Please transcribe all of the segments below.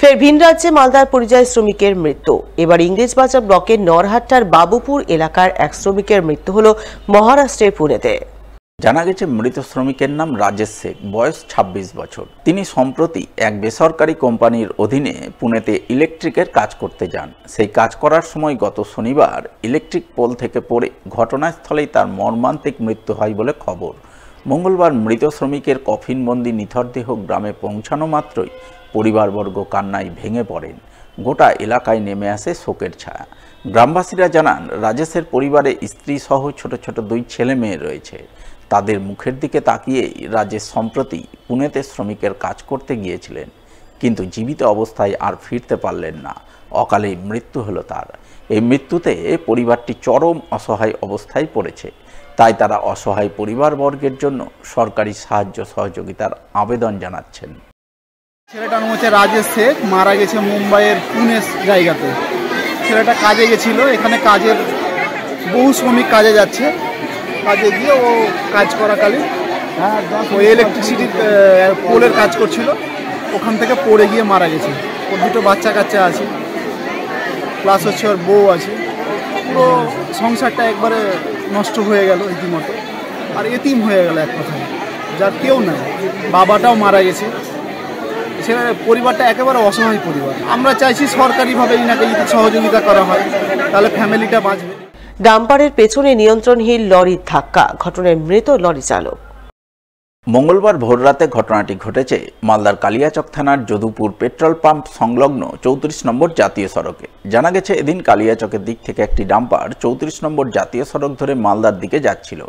ফের ভিন রাজ্যে মালদার পরিযায়ী শ্রমিকের মৃত্যু। এবার ইংরেজবাজার ব্লকের নরহাট্টার বাবুপুর এলাকার এক শ্রমিকের মৃত্যু হল মহারাষ্ট্রের পুনেতে। জানা গেছে মৃত শ্রমিকের নাম রাজেশ শেখ, বয়স ২৬ বছর। তিনি সম্প্রতি এক বেসরকারি কোম্পানির অধীনে পুনেতে ইলেকট্রিকের কাজ করতে যান। সেই কাজ করার সময় গত শনিবার ইলেকট্রিক পোল থেকে পড়ে ঘটনাস্থলেই তার মর্মান্তিক মৃত্যু হয় বলে খবর। মঙ্গলবার মৃত শ্রমিকের কফিনবন্দি নিথর দেহ গ্রামে পৌঁছানো মাত্রই পরিবারবর্গ কান্নায় ভেঙে পড়েন। গোটা এলাকায় নেমে আসে শোকের ছায়া। গ্রামবাসীরা জানান, রাজেশের পরিবারে স্ত্রী সহ ছোট ছোট 2 ছেলে মেয়ে রয়েছে। তাদের মুখের দিকে তাকিয়েই রাজেশ সম্প্রতি পুনেতে শ্রমিকের কাজ করতে গিয়েছিলেন, কিন্তু জীবিত অবস্থায় আর ফিরতে পারলেন না। অকালেই মৃত্যু হলো তার। এই মৃত্যুতে পরিবারটি চরম অসহায় অবস্থায় পড়েছে। তাই তারা অসহায় পরিবারবর্গের জন্য সরকারি সাহায্য সহযোগিতার আবেদন জানাচ্ছেন। ছেলেটার নাম হচ্ছে রাজেশ শেখ, মারা গেছে মুম্বাইয়ের পুনে জায়গাতে। ছেলেটা কাজে গেছিল, এখানে কাজের বহু শ্রমিক কাজে যাচ্ছে। কাজে গিয়ে ও কাজ করাকালীন ও ইলেকট্রিসিটি পোলের কাজ করছিল, ওখান থেকে পড়ে গিয়ে মারা গেছে। ওর 2 বাচ্চা কাচ্চা আছে, প্লাস হচ্ছে ওর বউ আছে। পুরো সংসারটা একবারে নষ্ট হয়ে গেল রীতিমতো, আর এতিম হয়ে গেল এক কথায়, যার কেউ নাই। বাবাটাও মারা গেছে। সেটা পরিবারটা একেবারে অসহায় পরিবার। আমরা চাইছি সরকারিভাবে ইনাকে যদি সহযোগিতা করা হয় তাহলে ফ্যামিলিটা বাঁচবে। ডাম্পারের পেছনে নিয়ন্ত্রণহীন লরির ধাক্কা, ঘটনায় মৃত লরি চালক। মঙ্গলবার ভোররাতে ঘটনাটি ঘটেছে মালদার কালিয়াচক থানার যদুপুর পেট্রোল পাম্প সংলগ্ন 34 নম্বর জাতীয় সড়কে। জানা গেছে, এদিন কালিয়াচকের দিক থেকে একটি ডাম্পার 34 নম্বর জাতীয় সড়ক ধরে মালদার দিকে যাচ্ছিল।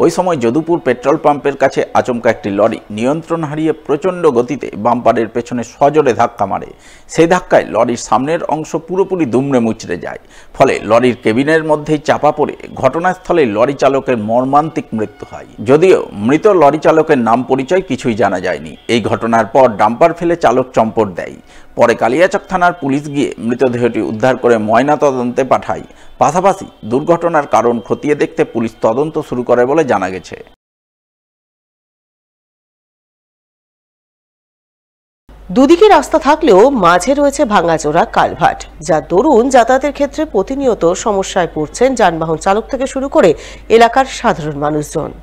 ওই সময় যদুপুর পেট্রোল পাম্পের কাছে আচমকা একটি লরি নিয়ন্ত্রণ হারিয়ে প্রচণ্ড গতিতে বাম্পারের পেছনে সজোরে ধাক্কা মারে। সেই ধাক্কায় লরির সামনের অংশ পুরোপুরি দুমড়ে মুচড়ে যায়। ফলে লরির কেবিনের মধ্যেই চাপা পড়ে ঘটনাস্থলে লরি চালকের মর্মান্তিক মৃত্যু হয়। যদিও মৃত লরি চালকের নাম পরিচয় কিছুই জানা যায়নি। এই ঘটনার পর ডাম্পার ফেলে চালক চম্পট দেয়। পরে কালিয়াচক থানার পুলিশ গিয়ে মৃতদেহটি উদ্ধার করে ময়নাতদন্তে পাঠায়। পাশাপাশি দুর্ঘটনার কারণ খতিয়ে দেখতে পুলিশ তদন্ত শুরু করে বলে জানা গেছে। দুদিকে রাস্তা থাকলেও মাঝে রয়েছে ভাঙাচোরা কালভার্ট, যা দরুন যাতায়াতের ক্ষেত্রে প্রতিনিয়ত সমস্যায় পড়ছেন যানবাহন চালক থেকে শুরু করে এলাকার সাধারণ মানুষজন।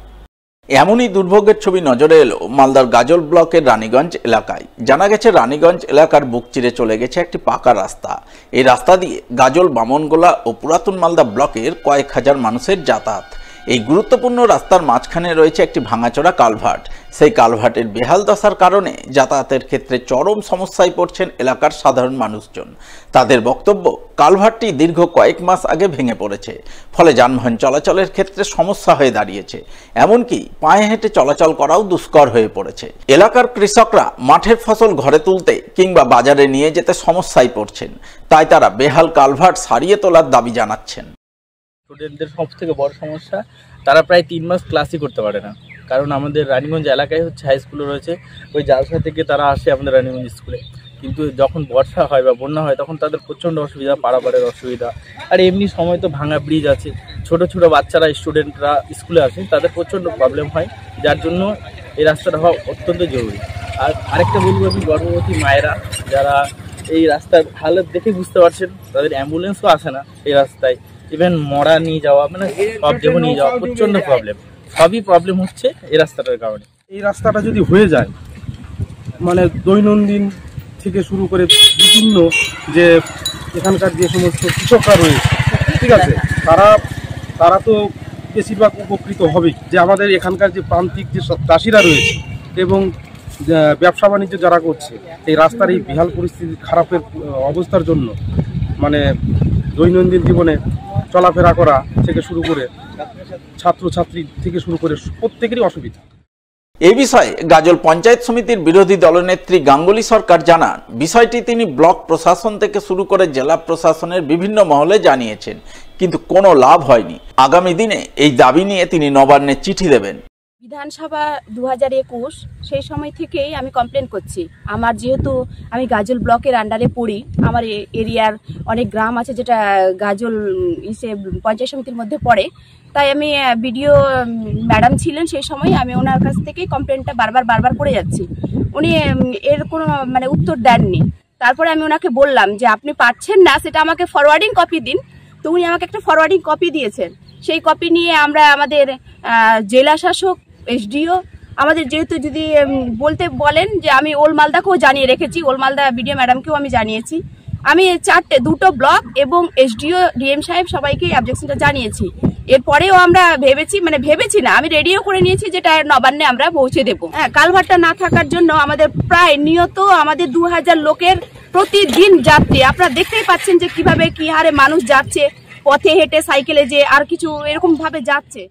এমনই দুর্ভোগের ছবি নজরে এলো মালদার গাজল ব্লকের রানীগঞ্জ এলাকায়। জানা গেছে, রানীগঞ্জ এলাকার বুক চিরে চলে গেছে একটি পাকা রাস্তা। এই রাস্তা দিয়ে গাজল, বামনগোলা ও পুরাতন মালদা ব্লকের কয়েক হাজার মানুষের যাতায়াত। এই গুরুত্বপূর্ণ রাস্তার মাঝখানে রয়েছে একটি ভাঙাচোরা কালভার্ট। সেই কালভার্টের বেহাল দশার কারণে যাতায়াতের ক্ষেত্রে চরম সমস্যায় পড়ছেন এলাকার সাধারণ মানুষজন। তাদের বক্তব্য, কালভার্টটি দীর্ঘ কয়েক মাস আগে ভেঙে পড়েছে। ফলে যানবাহন চলাচলের ক্ষেত্রে সমস্যা হয়ে দাঁড়িয়েছে। এমনকি পায়ে হেঁটে চলাচল করাও দুষ্কর হয়ে পড়েছে। এলাকার কৃষকরা মাঠের ফসল ঘরে তুলতে কিংবা বাজারে নিয়ে যেতে সমস্যায় পড়ছেন। তাই তারা বেহাল কালভার্ট সারিয়ে তোলার দাবি জানাচ্ছেন। স্টুডেন্টদের সব থেকে বড় সমস্যা, তারা প্রায় 3 মাস ক্লাসই করতে পারে না। কারণ আমাদের রানীগঞ্জ এলাকায় হচ্ছে হাই স্কুল রয়েছে, ওই জালসা থেকে তারা আসে আমাদের রানীগঞ্জ স্কুলে। কিন্তু যখন বর্ষা হয় বা বন্যা হয় তখন তাদের প্রচণ্ড অসুবিধা, পারাপারের অসুবিধা। আর এমনি সময় তো ভাঙা ব্রিজ আছে, ছোট ছোট বাচ্চারা স্টুডেন্টরা স্কুলে আসে, তাদের প্রচণ্ড প্রবলেম হয়, যার জন্য এই রাস্তাটা হওয়া অত্যন্ত জরুরি। আর আরেকটা বলবো, আমি গর্ভবতী মায়েরা যারা এই রাস্তার হালত দেখে বুঝতে পারছেন, তাদের অ্যাম্বুলেন্সও আসে না এই রাস্তায়। ইভেন মরা নিয়ে যাওয়া, মানে সব দেহ নিয়ে যাওয়া প্রচণ্ড প্রবলেম। সবই প্রবলেম হচ্ছে এই রাস্তাটার কারণে। এই রাস্তাটা যদি হয়ে যায়, মানে দৈনন্দিন থেকে শুরু করে বিভিন্ন যে এখানকার যে সমস্ত কৃষকরা রয়েছে, ঠিক আছে, তারা তো বেশিরভাগ উপকৃত হবেই। যে আমাদের এখানকার যে প্রান্তিক যে চাষিরা রয়েছে এবং ব্যবসা বাণিজ্য যারা করছে, এই রাস্তার এই বিহাল পরিস্থিতি, খারাপের অবস্থার জন্য মানে দৈনন্দিন জীবনে চলাফেরা করা থেকে শুরু করে ছাত্রছাত্রী থেকে শুরু করে প্রত্যেকেরই অসুবিধা। এই বিষয়ে গাজল পঞ্চায়েত সমিতির বিরোধী দলনেত্রী গাঙ্গুলি সরকার জানান, বিষয়টি তিনি ব্লক প্রশাসন থেকে শুরু করে জেলা প্রশাসনের বিভিন্ন মহলে জানিয়েছেন, কিন্তু কোনো লাভ হয়নি। আগামী দিনে এই দাবি নিয়ে তিনি নবান্নে চিঠি দেবেন। বিধানসভা 2021 সেই সময় থেকেই আমি কমপ্লেন করছি। আমার যেহেতু আমি গাজল ব্লকের আন্ডারে পড়ি, আমার এরিয়ার অনেক গ্রাম আছে যেটা গাজল পঞ্চায়েত সমিতির মধ্যে পড়ে, তাই আমি বিডিও ম্যাডাম ছিলেন সেই সময়, আমি ওনার কাছ থেকেই কমপ্লেনটা বারবার করে যাচ্ছি। উনি এর কোনো মানে উত্তর দেননি। তারপরে আমি ওনাকে বললাম যে আপনি পাচ্ছেন না, সেটা আমাকে ফরওয়ার্ডিং কপি দিন। তো উনি আমাকে একটা ফরওয়ার্ডিং কপি দিয়েছেন। সেই কপি নিয়ে আমরা আমাদের জেলা শাসক, এসডিও, আমাদের যেহেতু যদি বলতে বলেন যে আমি ওল্ড মালদাকেও জানিয়ে রেখেছি, ওল্ড মালদা বিডিও ম্যাডামকেও আমি জানিয়েছি। আমি দুটো ব্লক এবং এসডিও, ডিএম সাহেব সবাইকে অবজেকশনটা জানিয়েছি। এরপরেও আমরা ভেবেছি না, আমি রেডিও করে নিয়েছি যেটা নবান্নে আমরা পৌঁছে দেবো। হ্যাঁ, কালভারটা না থাকার জন্য আমাদের প্রায় নিয়ত আমাদের 2000 লোকের প্রতিদিন যাত্রী, আপনারা দেখতেই পাচ্ছেন যে কিভাবে কি হারে মানুষ যাচ্ছে, পথে হেঁটে, সাইকেলে, যে আর কিছু এরকম ভাবে যাচ্ছে।